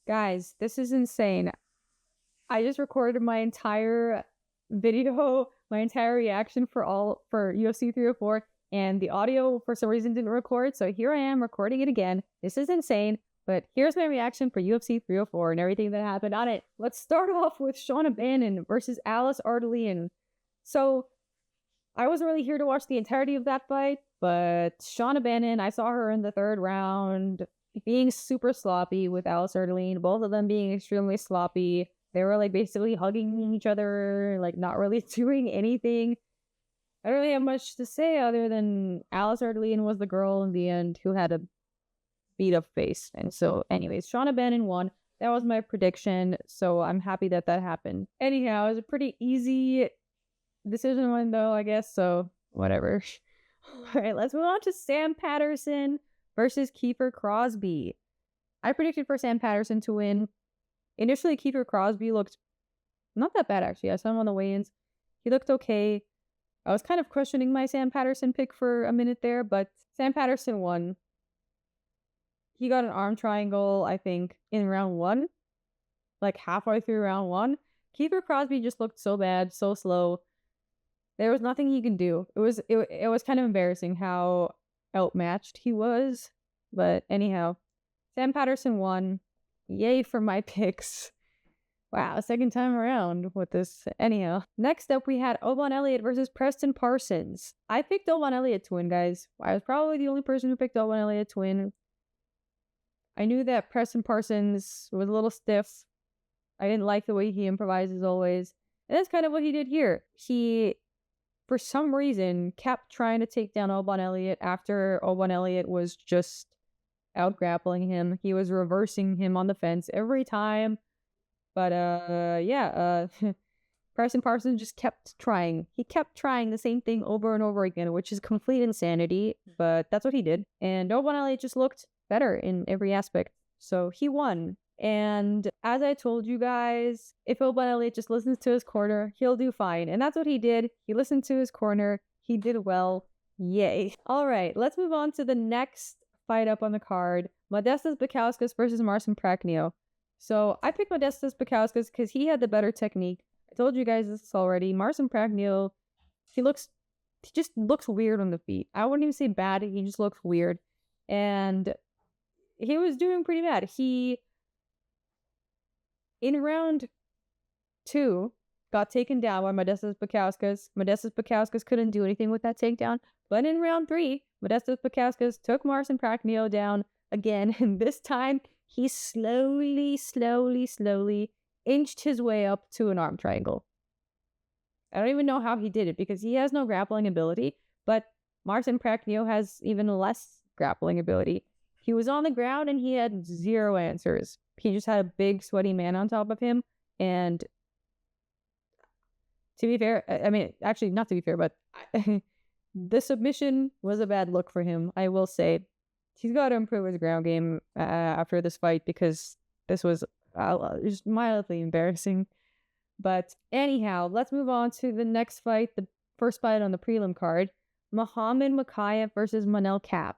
Guys, this is insane. I just recorded my entire video, my entire reaction for UFC 304, and the audio for some reason didn't record, so here I am recording it again. This is insane, but here's my reaction for UFC 304 and everything that happened on it. Let's start off with Shauna Bannon versus Alice Ardelean. So, I wasn't really here to watch the entirety of that fight, but Shauna Bannon, I saw her in the third round being super sloppy with Alice Ardelean, both of them being extremely sloppy. They were like basically hugging each other, like not really doing anything. I don't really have much to say other than Alice Ardelean was the girl in the end who had a beat up face. And so anyways, Shauna Bannon won. That was my prediction. So I'm happy that happened. Anyhow, it was a pretty easy decision win though, I guess. So whatever. All right, let's move on to Sam Patterson versus Kiefer Crosbie. I predicted for Sam Patterson to win. Initially, Kiefer Crosbie looked not that bad, actually. I saw him on the weigh-ins. He looked okay. I was kind of questioning my Sam Patterson pick for a minute there, but Sam Patterson won. He got an arm triangle, I think, in round 1. Like halfway through round 1. Kiefer Crosbie just looked so bad, so slow. There was nothing he can do. It was kind of embarrassing how outmatched he was. But anyhow, Sam Patterson won. Yay for my picks. Wow, second time around with this. Anyhow, next up we had Oban Elliot versus Preston Parsons. I picked Oban Elliot to win, guys. I was probably the only person who picked Oban Elliot to win. I knew that Preston Parsons was a little stiff. I didn't like the way he improvises always. And that's kind of what he did here. He, for some reason, kept trying to take down Oban Elliot after Oban Elliot was just out grappling him. He was reversing him on the fence every time. But Preston Parsons just kept trying. He kept trying the same thing over and over again, which is complete insanity, but that's what he did. And Oban Elliot just looked better in every aspect. So he won. And as I told you guys, if Oban Elliot just listens to his corner, he'll do fine. And that's what he did. He listened to his corner. He did well. Yay. All right, let's move on to the next fight up on the card. Modestas Bukauskas versus Marcin Prachnio. So I picked Modestas Bukauskas because he had the better technique. I told you guys this already. Marcin Prachnio, he just looks weird on the feet. I wouldn't even say bad. He just looks weird. And he was doing pretty bad. In round 2, got taken down by Modestas Bukauskas. Modestas Bukauskas couldn't do anything with that takedown. But in round 3, Modestas Bukauskas took Marcin Prachnio down again. And this time, he slowly inched his way up to an arm triangle. I don't even know how he did it because he has no grappling ability. But Marcin Prachnio has even less grappling ability. He was on the ground and he had 0 answers. He just had a big sweaty man on top of him. And to be fair, I mean, actually not to be fair, but the submission was a bad look for him, I will say. He's got to improve his ground game after this fight because this was just mildly embarrassing. But anyhow, let's move on to the next fight, the first fight on the prelim card. Mokaev versus Manel Kape.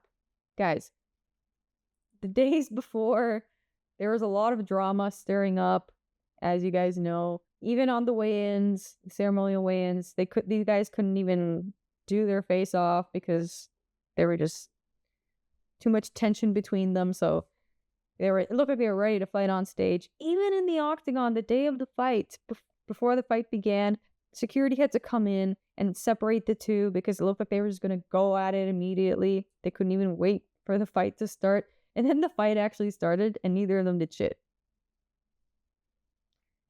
Guys, the days before, there was a lot of drama stirring up, as you guys know. Even on the weigh-ins, the ceremonial weigh-ins, these guys couldn't even do their face-off because there were just too much tension between them. So it looked like they were ready to fight on stage. Even in the octagon, the day of the fight, before the fight began, security had to come in and separate the two because it looked like they were just going to go at it immediately. They couldn't even wait for the fight to start. And then the fight actually started and neither of them did shit.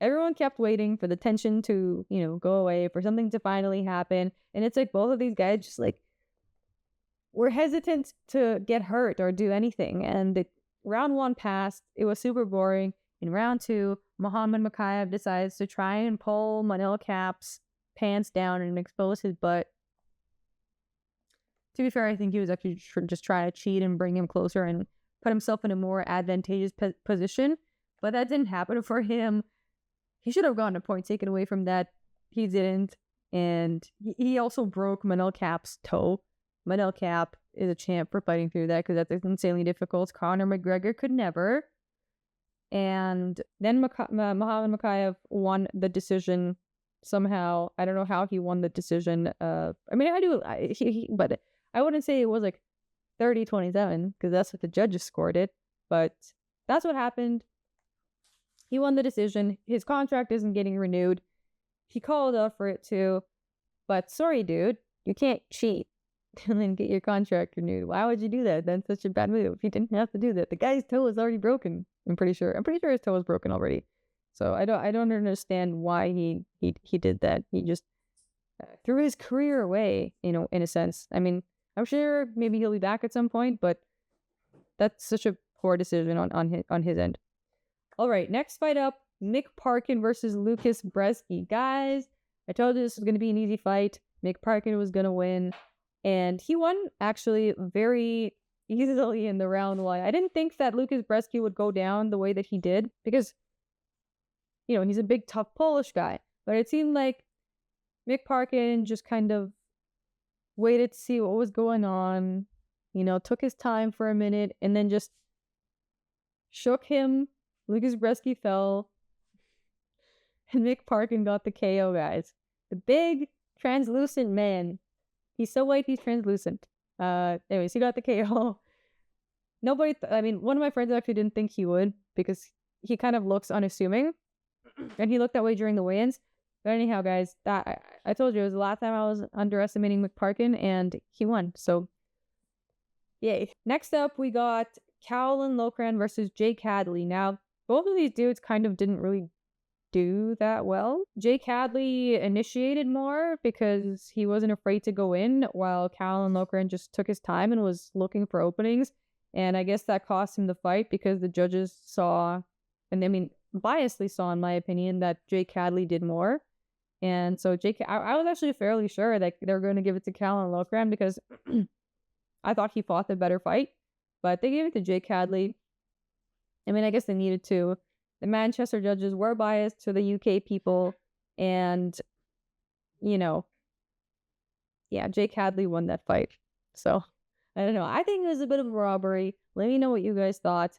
Everyone kept waiting for the tension to, go away, for something to finally happen. And it's like both of these guys just were hesitant to get hurt or do anything. And round 1 passed. It was super boring. In round 2, Mokaev decides to try and pull Manel Kape's pants down and expose his butt. To be fair, I think he was actually just trying to cheat and bring him closer and put himself in a more advantageous position. But that didn't happen for him. He should have gotten a point taken away from that. He didn't. And he also broke Manel Kape's toe. Manel Kape is a champ for fighting through that because that's insanely difficult. Conor McGregor could never. And then Mohamed Mokaev won the decision somehow. I don't know how he won the decision. I mean, but I wouldn't say it was like 30-27 because that's what the judges scored it. But that's what happened. He won the decision. His contract isn't getting renewed. He called up for it too. But sorry, dude, you can't cheat and then get your contract renewed. Why would you do that? That's such a bad move. He didn't have to do that. The guy's toe is already broken. I'm pretty sure his toe was broken already. So I don't understand why he did that. He just threw his career away, in a sense. I mean, I'm sure maybe he'll be back at some point, but that's such a poor decision on his end. All right, next fight up, Mick Parkin versus Lukasz Brzeski. Guys, I told you this was going to be an easy fight. Mick Parkin was going to win. And he won, actually, very easily in the round one. I didn't think that Lukasz Brzeski would go down the way that he did. Because, he's a big, tough Polish guy. But it seemed like Mick Parkin just kind of waited to see what was going on. Took his time for a minute. And then just shook him. Lukasz Brzeski fell. And Mick Parkin got the KO, guys. The big, translucent man. He's so white, he's translucent. Anyways, he got the KO. One of my friends actually didn't think he would because he kind of looks unassuming. And he looked that way during the weigh-ins. But anyhow, guys, that I told you, it was the last time I was underestimating Mick Parkin, and he won. So, yay. Next up, we got Caolan Loughran versus Jake Hadley. Now, both of these dudes kind of didn't really do that well. Jake Hadley initiated more because he wasn't afraid to go in, while Caolan Loughran just took his time and was looking for openings. And I guess that cost him the fight because the judges saw, biasly saw, in my opinion, that Jake Hadley did more. And so I was actually fairly sure that they were going to give it to Caolan Loughran because I thought he fought the better fight. But they gave it to Jake Hadley. I guess they needed to. The Manchester judges were biased to the UK people. And, Jake Hadley won that fight. So, I don't know. I think it was a bit of a robbery. Let me know what you guys thought.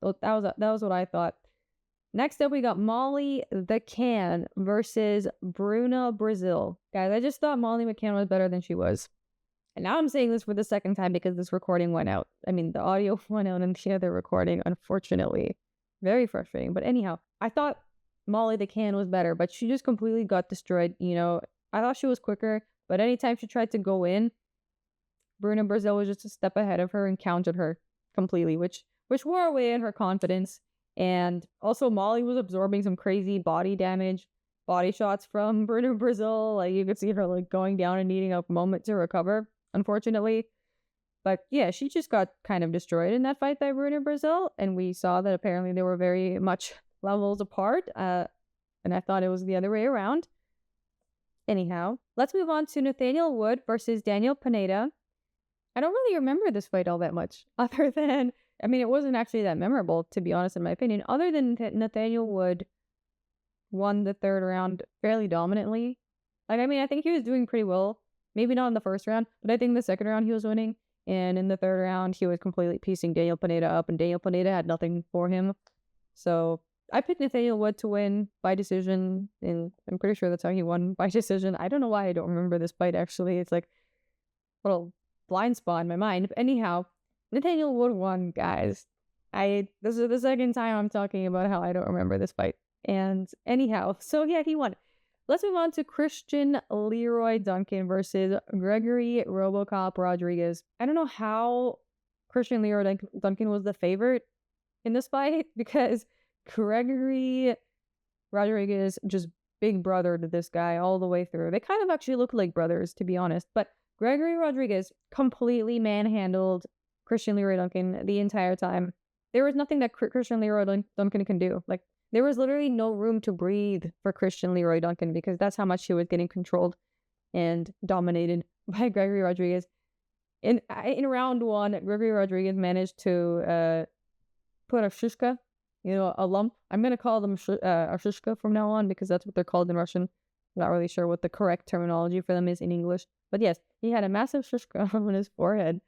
That was what I thought. Next up, we got Molly mccan versus Bruna Brasil. Guys, I just thought Molly mccan was better than she was. And now I'm saying this for the second time because this recording went out. The audio went out in the other recording, unfortunately. Very frustrating. But anyhow, I thought Molly mccan was better, but she just completely got destroyed. I thought she was quicker, but anytime she tried to go in, Bruna Brasil was just a step ahead of her and countered her completely, which wore away in her confidence. And also Molly was absorbing some crazy body shots from Bruna Brasil. Like you could see her going down and needing a moment to recover, unfortunately. But yeah, she just got kind of destroyed in that fight by Bruna Brasil. And we saw that apparently they were very much levels apart. And I thought it was the other way around. Anyhow, let's move on to Nathaniel Wood versus Daniel Pineda. I don't really remember this fight all that much, other than, it wasn't actually that memorable, to be honest, in my opinion, other than Nathaniel Wood won the third round fairly dominantly. I think he was doing pretty well. Maybe not in the first round, but I think the second round he was winning. And in the third round, he was completely piecing Daniel Pineda up, and Daniel Pineda had nothing for him. So I picked Nathaniel Wood to win by decision, and I'm pretty sure that's how he won by decision. I don't know why I don't remember this fight, actually. It's like a little blind spot in my mind. But anyhow, Nathaniel Wood won, guys. This is the second time I'm talking about how I don't remember this fight. And anyhow, so yeah, he won. Let's move on to Christian Leroy Duncan versus Gregory Robocop Rodriguez. I don't know how Christian Leroy Duncan was the favorite in this fight because Gregory Rodriguez just big brother to this guy all the way through. They kind of actually look like brothers, to be honest. But Gregory Rodriguez completely manhandled Christian Leroy Duncan the entire time. There was nothing that Christian Leroy Duncan can do. There was literally no room to breathe for Christian Leroy Duncan because that's how much he was getting controlled and dominated by Gregory Rodriguez. In round one, Gregory Rodriguez managed to put a shushka, a lump. I'm going to call them a shushka from now on because that's what they're called in Russian. I'm not really sure what the correct terminology for them is in English. But yes, he had a massive shushka on his forehead.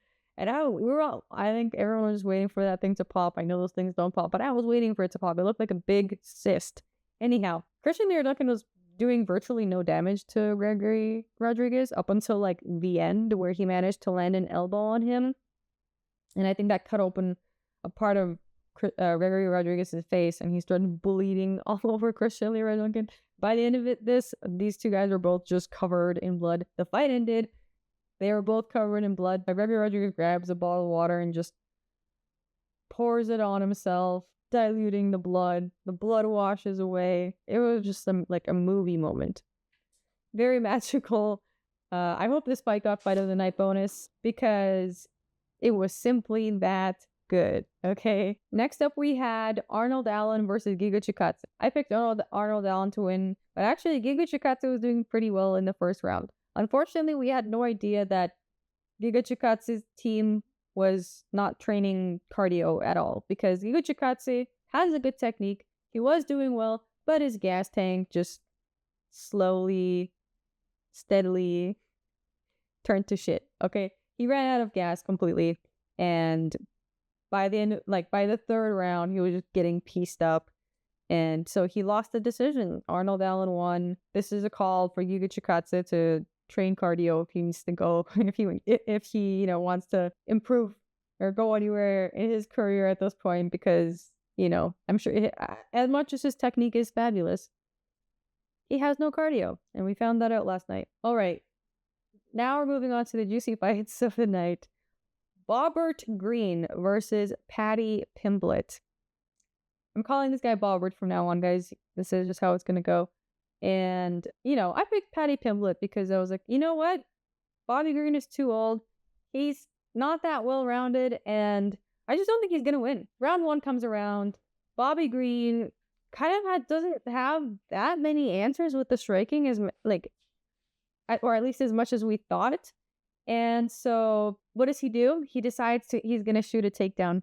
And I think everyone was waiting for that thing to pop. I know those things don't pop, but I was waiting for it to pop. It looked like a big cyst. Anyhow, Christian Lear Duncan was doing virtually no damage to Gregory Rodriguez up until like the end, where he managed to land an elbow on him. And I think that cut open a part of Gregory Rodriguez's face, and he started bleeding all over Christian Leroy Duncan. By the end of it, these two guys were both just covered in blood. The fight ended. They were both covered in blood. Gregory Rodriguez grabs a bottle of water and just pours it on himself, diluting the blood. The blood washes away. It was just like a movie moment. Very magical. I hope this fight got Fight of the Night bonus, because it was simply that good. Okay. Next up, we had Arnold Allen versus Giga Chikadze. I picked Arnold Allen to win, but actually Giga Chikadze was doing pretty well in the first round. Unfortunately, we had no idea that Giga Chikadze's team was not training cardio at all, because Giga Chikadze has a good technique. He was doing well, but his gas tank just slowly, steadily turned to shit. Okay. He ran out of gas completely, and by the third round, he was just getting pieced up, and so he lost the decision. Arnold Allen won. This is a call for Giga Chikadze to train cardio if he needs to go, if he wants to improve or go anywhere in his career at this point, because I'm sure as much as his technique is fabulous, he has no cardio, and we found that out last night. All right. Now we're moving on to the juicy fights of the night. Bobbert Green versus Paddy Pimblett. I'm calling this guy Bobbert from now on, guys. This is just how it's going to go. And, I picked Paddy Pimblett because I was like, you know what? Bobby Green is too old. He's not that well-rounded, and I just don't think he's going to win. Round 1 comes around. Bobby Green kind of doesn't have that many answers with the striking, or at least as much as we thought. And so what does he do? He decides he's going to shoot a takedown.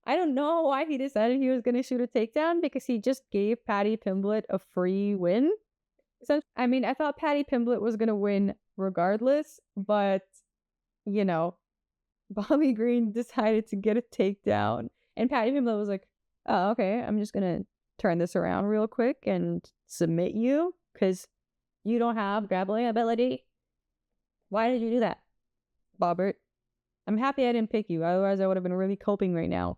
I don't know why he decided he was going to shoot a takedown, because he just gave Paddy Pimblett a free win. So, I mean, I thought Paddy Pimblett was going to win regardless, but, Bobby Green decided to get a takedown. And Paddy Pimblett was like, oh, okay, I'm just going to turn this around real quick and submit you, because you don't have grappling ability. Why did you do that, Bobbert? I'm happy I didn't pick you. Otherwise, I would have been really coping right now.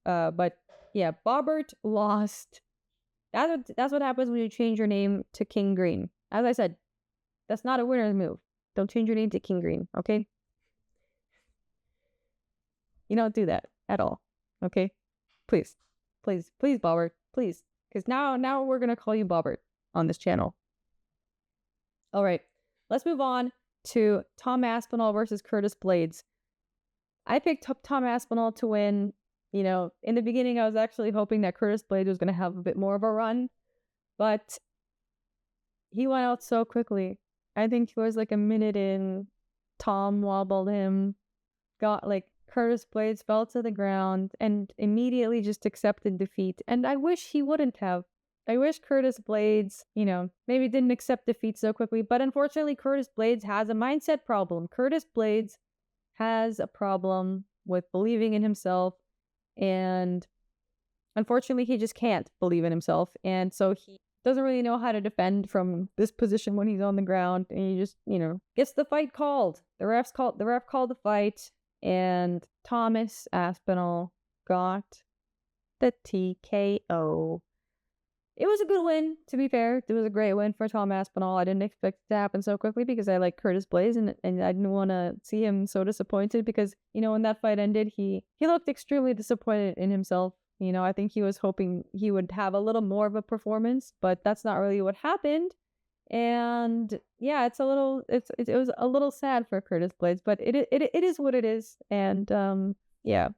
But yeah, Bobbert lost. That's what happens when you change your name to King Green. As I said, that's not a winner's move. Don't change your name to King Green, okay? You don't do that at all, okay? Please, Bobbert, please. Because now we're going to call you Bobbert on this channel. All right, let's move on to Tom Aspinall versus Curtis Blades. I picked Tom Aspinall to win. In the beginning, I was actually hoping that Curtis Blades was going to have a bit more of a run, but he went out so quickly. I think he was like a minute in. Tom wobbled him, Curtis Blades fell to the ground and immediately just accepted defeat. And I wish he wouldn't have. I wish Curtis Blades, maybe didn't accept defeat so quickly, but unfortunately Curtis Blades has a mindset problem. Curtis Blades has a problem with believing in himself, and unfortunately he just can't believe in himself, and so he doesn't really know how to defend from this position when he's on the ground, and he just, gets the fight called. The ref called the fight, and Thomas Aspinall got the TKO. It was a good win, to be fair. It was a great win for Tom Aspinall. I didn't expect it to happen so quickly because I like Curtis Blades, and I didn't want to see him so disappointed because, when that fight ended, he looked extremely disappointed in himself. I think he was hoping he would have a little more of a performance, but that's not really what happened. And yeah, it was a little sad for Curtis Blades, but it is what it is. And yeah.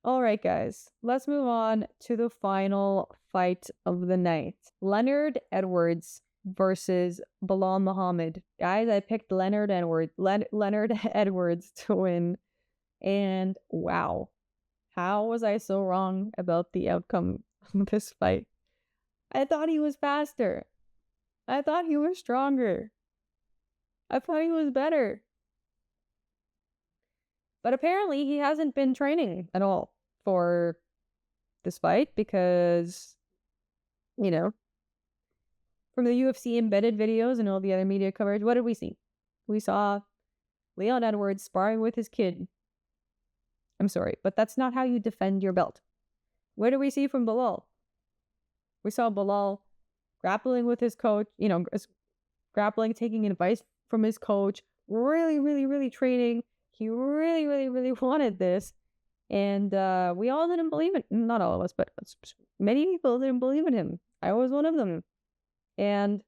All right, guys. Let's move on to the final fight of the night. Leonard Edwards versus Belal Muhammad. Guys, I picked Leonard Edwards to win. And wow. How was I so wrong about the outcome of this fight? I thought he was faster. I thought he was stronger. I thought he was better. But apparently he hasn't been training at all for this fight because, you know, from the UFC embedded videos and all the other media coverage, what did we see? We saw Leon Edwards sparring with his kid. I'm sorry, but that's not how you defend your belt. What did we see from Belal? We saw Belal grappling with his coach, grappling, taking advice from his coach, really, really, really training. He really, really, really wanted this. And we all didn't believe it. Not all of us, but many people didn't believe in him. I was one of them. And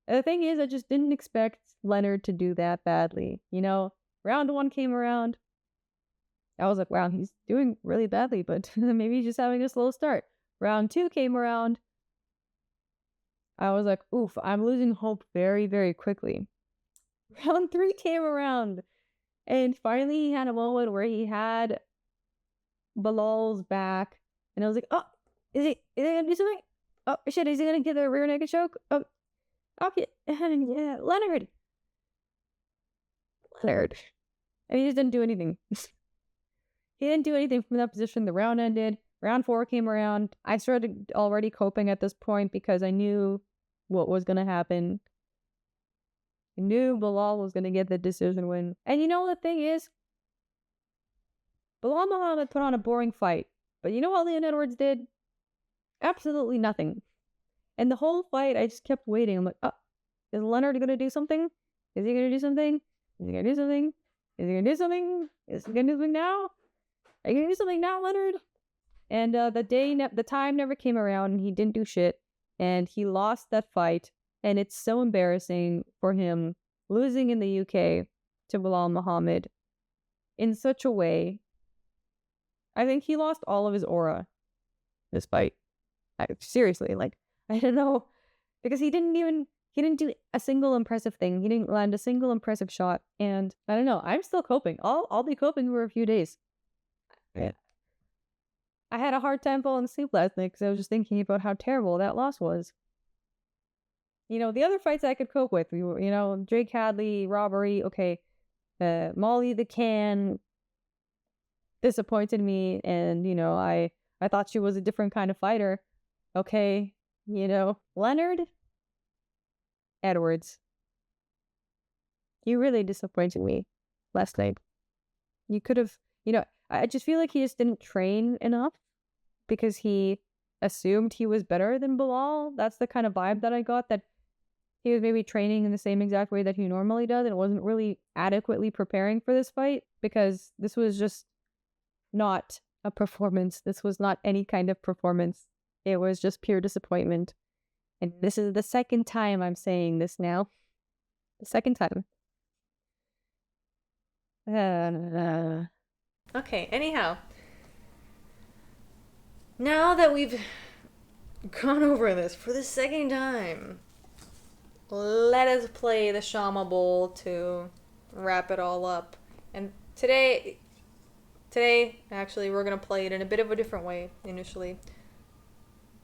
the thing is, I just didn't expect Leonard to do that badly. Round 1 came around. I was like, wow, he's doing really badly, but maybe he's just having a slow start. Round 2 came around. I was like, oof, I'm losing hope very, very quickly. Round 3 came around. And finally, he had a moment where he had Belal's back. And I was like, oh, is he going to do something? Oh, shit, is he going to get a rear naked choke? Oh, okay. Yeah, Leonard. And he just didn't do anything. He didn't do anything from that position. The round ended. Round 4 came around. I started already coping at this point because I knew what was going to happen. I knew Belal was going to get the decision win. And the thing is, Belal Muhammad put on a boring fight. But you know what Leon Edwards did? Absolutely nothing. And the whole fight, I just kept waiting. I'm like, oh, is Leonard going to do something? Is he going to do something? Is he going to do something? Is he going to do something? Is he going to do something now? Are you going to do something now, Leonard? And the time never came around, and he didn't do shit. And he lost that fight. And it's so embarrassing for him losing in the UK to Belal Muhammad in such a way. I think he lost all of his aura this fight. Seriously, I don't know. Because he didn't do a single impressive thing. He didn't land a single impressive shot. And I don't know. I'm still coping. I'll be coping for a few days. Yeah. I had a hard time falling asleep last night because I was just thinking about how terrible that loss was. The other fights I could cope with, Drake Hadley, robbery, okay. Molly the Can disappointed me, and, I thought she was a different kind of fighter. Okay, Leonard Edwards. You really disappointed me last night. You could have, I just feel like he just didn't train enough because he assumed he was better than Belal. That's the kind of vibe that I got, that he was maybe training in the same exact way that he normally does and wasn't really adequately preparing for this fight, because this was just not a performance. This was not any kind of performance. It was just pure disappointment. And this is the second time I'm saying this now. The second time. Okay, anyhow. Now that we've gone over this for the second time, let us play the Shauna Bowl to wrap it all up. And today, actually, we're going to play it in a bit of a different way initially.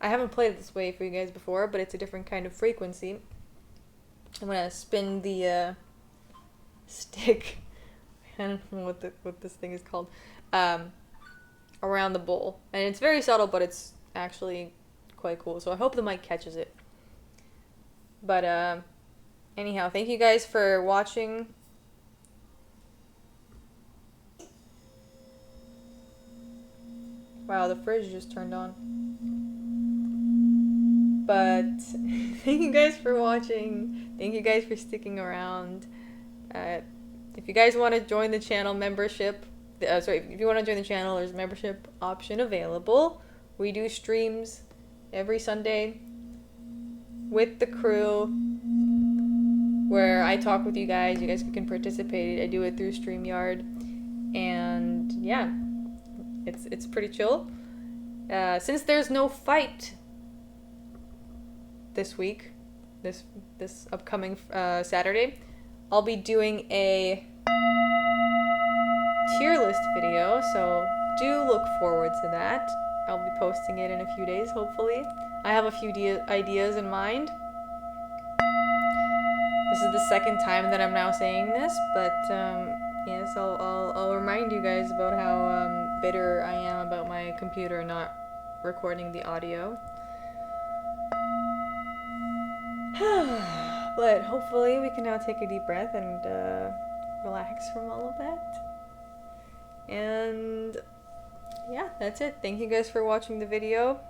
I haven't played it this way for you guys before, but it's a different kind of frequency. I'm going to spin the stick, I don't know what this thing is called, around the bowl. And it's very subtle, but it's actually quite cool. So I hope the mic catches it. But anyhow, thank you guys for watching. Wow, the fridge just turned on. But thank you guys for watching. Thank you guys for sticking around. If you guys want to join the channel membership, if you want to join the channel, there's a membership option available. We do streams every Sunday with the crew where I talk with you guys. You guys can participate. I do it through StreamYard. And yeah, it's pretty chill. Since there's no fight this week, this upcoming Saturday, I'll be doing a tier list video, so do look forward to that. I'll be posting it in a few days, hopefully. I have a few ideas in mind. This is the second time that I'm now saying this, but Yes, I'll remind you guys about how bitter I am about my computer not recording the audio. But hopefully we can now take a deep breath and relax from all of that. And yeah, that's it. Thank you guys for watching the video.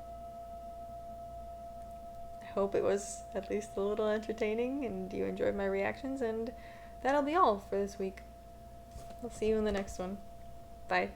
I hope it was at least a little entertaining and you enjoyed my reactions, and that'll be all for this week. I'll see you in the next one. Bye.